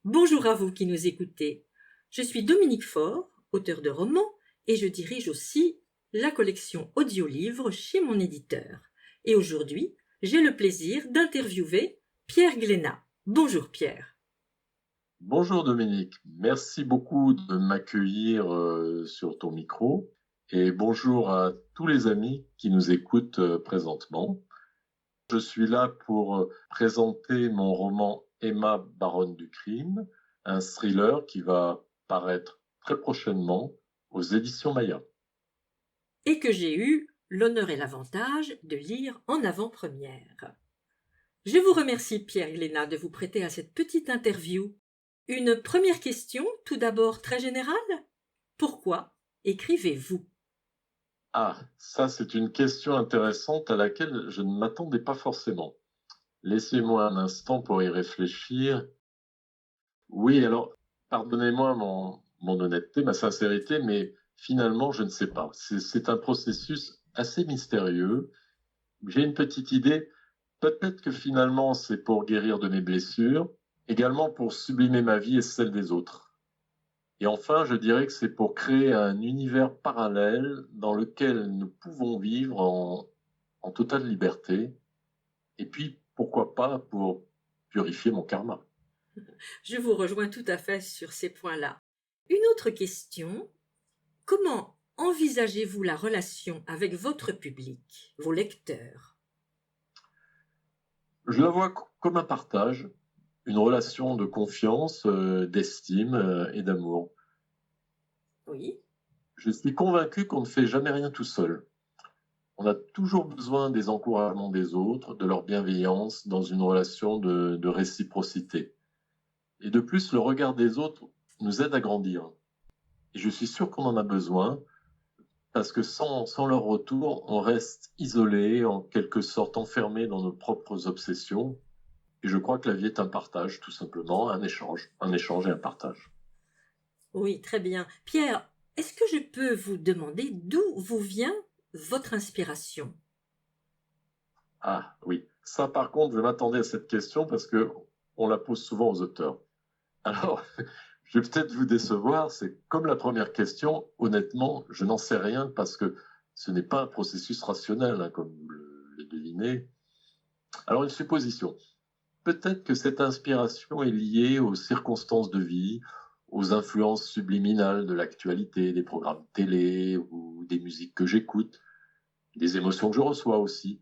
Bonjour à vous qui nous écoutez. Je suis Dominique Faure, auteur de romans, et je dirige aussi la collection audio-livres chez mon éditeur. Et aujourd'hui, j'ai le plaisir d'interviewer Pierre Glénat. Bonjour Pierre. Bonjour Dominique, merci beaucoup de m'accueillir sur ton micro et bonjour à tous les amis qui nous écoutent présentement. Je suis là pour présenter mon roman Emma, baronne du crime, un thriller qui va paraître très prochainement aux éditions Maya. Et que j'ai eu l'honneur et l'avantage de lire en avant-première. Je vous remercie Pierre Glénat de vous prêter à cette petite interview. Une première question, tout d'abord très générale. Pourquoi écrivez-vous ? Ah, ça c'est une question intéressante à laquelle je ne m'attendais pas forcément. Laissez-moi un instant pour y réfléchir. Oui, alors, pardonnez-moi mon honnêteté, ma sincérité, mais finalement, je ne sais pas. C'est un processus assez mystérieux. J'ai une petite idée. Peut-être que finalement, c'est pour guérir de mes blessures, également pour sublimer ma vie et celle des autres. Et enfin, je dirais que c'est pour créer un univers parallèle dans lequel nous pouvons vivre en totale liberté. Et puis, pourquoi pas pour purifier mon karma. Je vous rejoins tout à fait sur ces points-là. Une autre question, comment envisagez-vous la relation avec votre public, vos lecteurs ? Je la vois comme un partage, une relation de confiance, d'estime et d'amour. Oui, Je suis convaincu qu'on ne fait jamais rien tout seul. On a toujours besoin des encouragements des autres, de leur bienveillance dans une relation de réciprocité. Et de plus, le regard des autres nous aide à grandir. Et je suis sûr qu'on en a besoin parce que sans leur retour, on reste isolé, en quelque sorte enfermé dans nos propres obsessions. Et je crois que la vie est un partage, tout simplement, un échange et un partage. oui, très bien. Pierre, est-ce que je peux vous demander d'où vous vient votre inspiration ? Ah oui, ça par contre, je m'attendais à cette question parce que on la pose souvent aux auteurs. Alors, je vais peut-être vous décevoir, c'est comme la première question, honnêtement, je n'en sais rien parce que ce n'est pas un processus rationnel, hein, comme vous le devinez. Alors, une supposition. Peut-être que cette inspiration est liée aux circonstances de vie, aux influences subliminales de l'actualité, des programmes télé ou des musiques que j'écoute, des émotions que je reçois aussi.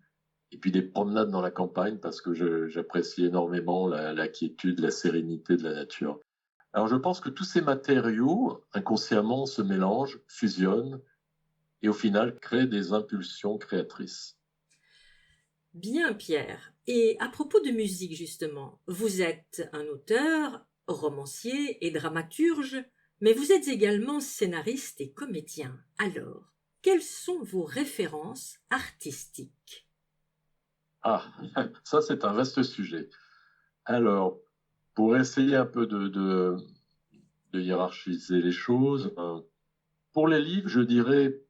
Et puis des promenades dans la campagne parce que j'apprécie énormément la quiétude, la sérénité de la nature. Alors je pense que tous ces matériaux inconsciemment se mélangent, fusionnent et au final créent des impulsions créatrices. Bien, Pierre. Et à propos de musique, justement, vous êtes un auteur, romancier et dramaturge, mais vous êtes également scénariste et comédien. Alors, quelles sont vos références artistiques ? Ah, ça c'est un vaste sujet. Alors, pour essayer un peu de hiérarchiser les choses, pour les livres, je dirais,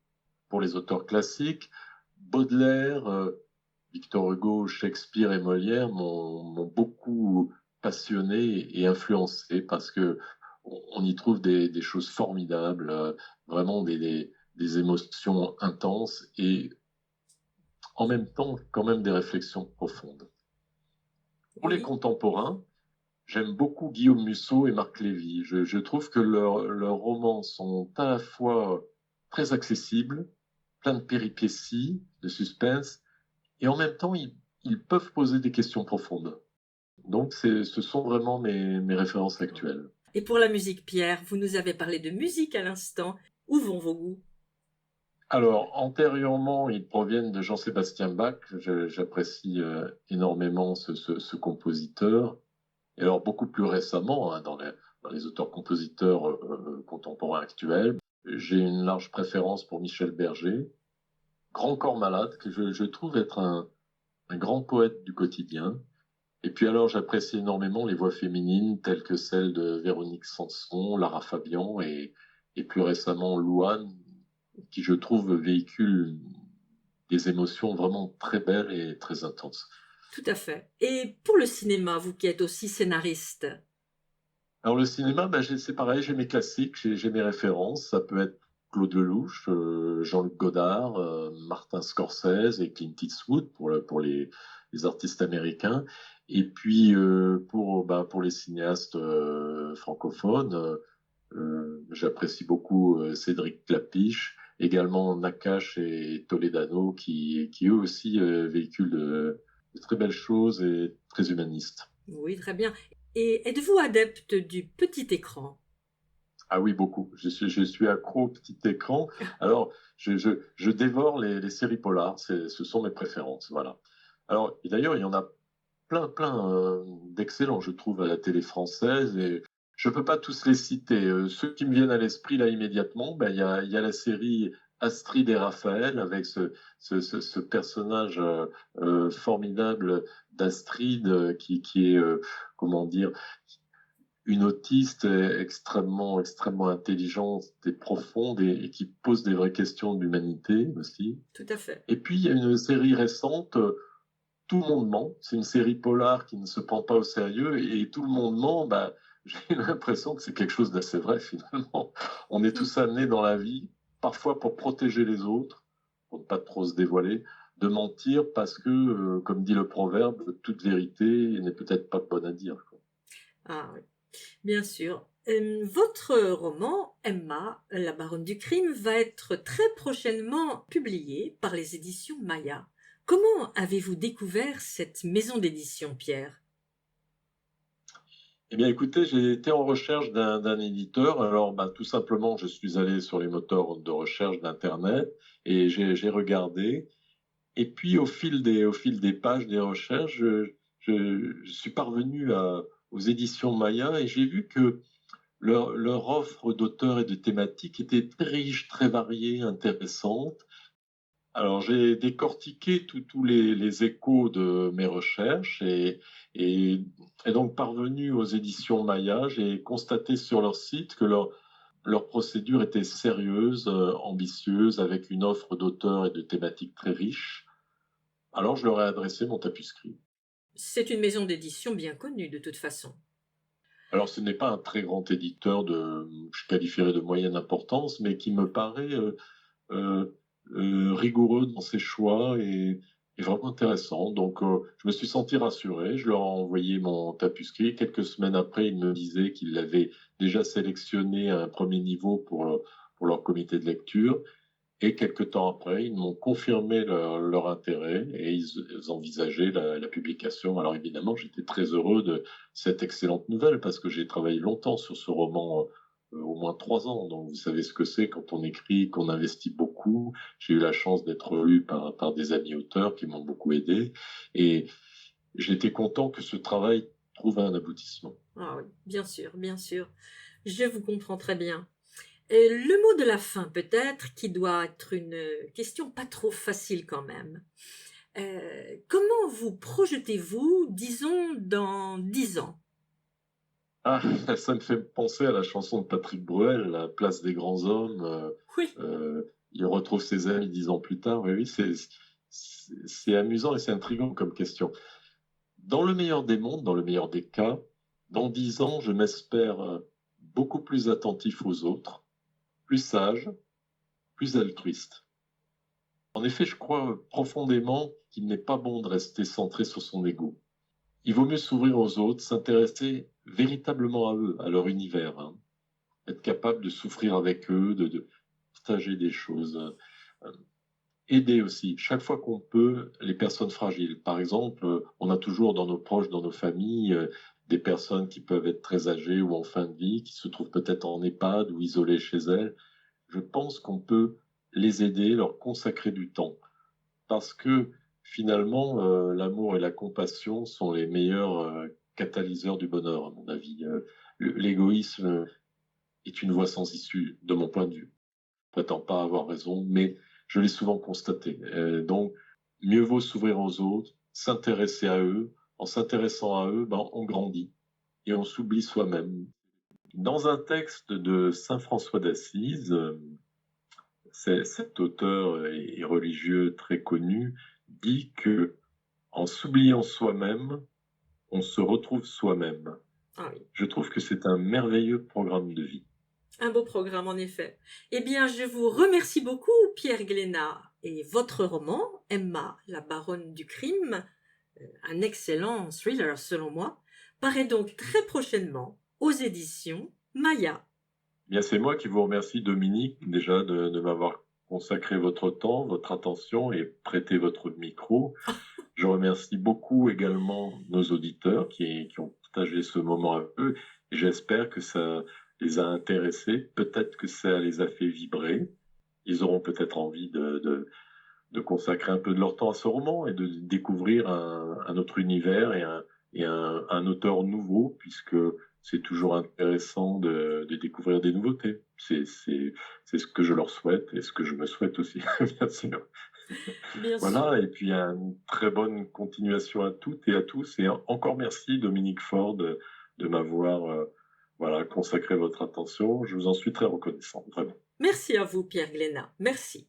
pour les auteurs classiques, Baudelaire, Victor Hugo, Shakespeare et Molière m'ont beaucoup passionné et influencé parce que on y trouve des choses formidables, vraiment des émotions intenses et en même temps quand même des réflexions profondes. Pour les Oui, contemporains, j'aime beaucoup Guillaume Musso et Marc Lévy. Je trouve que leurs romans sont à la fois très accessibles, plein de péripéties, de suspense, et en même temps, ils peuvent poser des questions profondes. Donc, ce sont vraiment mes références actuelles. et pour la musique, Pierre, vous nous avez parlé de musique à l'instant. Où vont vos goûts ? Alors, antérieurement, ils proviennent de Jean-Sébastien Bach. J'apprécie énormément ce compositeur. Et alors, beaucoup plus récemment, hein, dans les auteurs-compositeurs contemporains actuels, j'ai une large préférence pour Michel Berger, grand corps malade, que je trouve être un grand poète du quotidien. Et puis alors, j'apprécie énormément les voix féminines telles que celles de Véronique Sanson, Lara Fabian et plus récemment Louane, qui je trouve véhicule des émotions vraiment très belles et très intenses. Tout à fait. Et pour le cinéma, vous qui êtes aussi scénariste ? Alors le cinéma, c'est pareil, j'ai mes classiques, j'ai mes références. Ça peut être Claude Lelouch, Jean-Luc Godard, Martin Scorsese et Clint Eastwood pour les artistes américains. Et puis pour les cinéastes francophones, j'apprécie beaucoup Cédric Klapisch, également Nakache et Toledano qui eux aussi véhiculent de très belles choses et très humanistes. Oui, très bien. Et êtes-vous adepte du petit écran? Ah oui, beaucoup. Je suis accro au petit écran. Alors, je dévore les séries polars. Ce sont mes préférences. Voilà. Alors, et d'ailleurs, il y en a plein d'excellents, je trouve, à la télé française. Et je peux pas tous les citer. Ceux qui me viennent à l'esprit, là, immédiatement, il y a la série Astrid et Raphaël, avec ce personnage formidable d'Astrid qui est, comment dire, une autiste extrêmement intelligente et profonde et qui pose des vraies questions d'humanité aussi. Tout à fait. Et puis il y a une série récente, Tout le monde ment. C'est une série polar qui ne se prend pas au sérieux et Tout le monde ment. J'ai l'impression que c'est quelque chose d'assez vrai finalement. On est tous amenés dans la vie, parfois pour protéger les autres, pour ne pas trop se dévoiler, de mentir parce que, comme dit le proverbe, toute vérité n'est peut-être pas bonne à dire, quoi. Ah oui, bien sûr. Votre roman, Emma, la baronne du crime, va être très prochainement publié par les éditions Maya. Comment avez-vous découvert cette maison d'édition, Pierre? Eh bien, écoutez, j'ai été en recherche d'un éditeur. Alors, tout simplement, je suis allé sur les moteurs de recherche d'Internet et j'ai regardé. Et puis, au fil des pages des recherches, je suis parvenu aux éditions Maya et j'ai vu que leur offre d'auteurs et de thématiques était très riche, très variée, intéressante. Alors, j'ai décortiqué tous les échos de mes recherches et, et donc parvenu aux éditions Maya, j'ai constaté sur leur site que leur procédure était sérieuse, ambitieuse, avec une offre d'auteurs et de thématiques très riche. Alors, je leur ai adressé mon tapuscrit. C'est une maison d'édition bien connue de toute façon. Alors, ce n'est pas un très grand éditeur je qualifierais de moyenne importance, mais qui me paraît euh, rigoureux dans ses choix et vraiment intéressant. Donc, je me suis senti rassuré. Je leur ai envoyé mon tapuscrit. Quelques semaines après, ils me disaient qu'ils l'avaient déjà sélectionné à un premier niveau pour leur comité de lecture. Et quelques temps après, ils m'ont confirmé leur intérêt et ils envisageaient la publication. Alors évidemment, j'étais très heureux de cette excellente nouvelle parce que j'ai travaillé longtemps sur ce roman, au moins 3 ans. Donc vous savez ce que c'est quand on écrit, qu'on investit beaucoup. J'ai eu la chance d'être lu par des amis auteurs qui m'ont beaucoup aidé et j'étais content que ce travail trouve un aboutissement. Ah oui, bien sûr, bien sûr. Je vous comprends très bien. Et le mot de la fin, peut-être, qui doit être une question pas trop facile quand même. Comment vous projetez-vous, disons, dans 10 ans? Ah, ça me fait penser à la chanson de Patrick Bruel, La place des grands hommes. Oui, Il retrouve ses amis 10 ans plus tard. Oui, oui, c'est amusant et c'est intriguant comme question. Dans le meilleur des mondes, dans le meilleur des cas, dans 10 ans, je m'espère beaucoup plus attentif aux autres, plus sage, plus altruiste. En effet, je crois profondément qu'il n'est pas bon de rester centré sur son ego. Il vaut mieux s'ouvrir aux autres, s'intéresser véritablement à eux, à leur univers, hein. Être capable de souffrir avec eux, de partager des choses, aider aussi, chaque fois qu'on peut, les personnes fragiles. Par exemple, on a toujours dans nos proches, dans nos familles, des personnes qui peuvent être très âgées ou en fin de vie, qui se trouvent peut-être en EHPAD ou isolées chez elles. Je pense qu'on peut les aider, leur consacrer du temps, parce que finalement, l'amour et la compassion sont les meilleurs catalyseurs du bonheur, à mon avis. L'égoïsme est une voie sans issue, de mon point de vue. Je prétends pas avoir raison, mais je l'ai souvent constaté. Donc, mieux vaut s'ouvrir aux autres, s'intéresser à eux. En s'intéressant à eux, on grandit et on s'oublie soi-même. Dans un texte de Saint François d'Assise, cet auteur et religieux très connu dit que en s'oubliant soi-même, on se retrouve soi-même. Ah oui, Je trouve que c'est un merveilleux programme de vie. un beau programme en effet. Eh bien, je vous remercie beaucoup, Pierre Glénat, et votre roman, Emma, la baronne du crime, un excellent thriller selon moi, paraît donc très prochainement aux éditions Maya. Bien, c'est moi qui vous remercie, Dominique, déjà de m'avoir consacré votre temps, votre attention et prêté votre micro. Je remercie beaucoup également nos auditeurs qui ont partagé ce moment avec eux. Et j'espère que ça les a intéressés. Peut-être que ça les a fait vibrer. Ils auront peut-être envie de consacrer un peu de leur temps à ce roman et de découvrir un autre univers et un auteur nouveau, puisque c'est toujours intéressant de découvrir des nouveautés. C'est ce que je leur souhaite et ce que je me souhaite aussi, bien sûr. Bien sûr. Voilà, et puis une très bonne continuation à toutes et à tous. Et encore merci, Dominique Ford, de m'avoir voilà, consacré votre attention. Je vous en suis très reconnaissant, vraiment. Merci à vous, Pierre Glénat. Merci.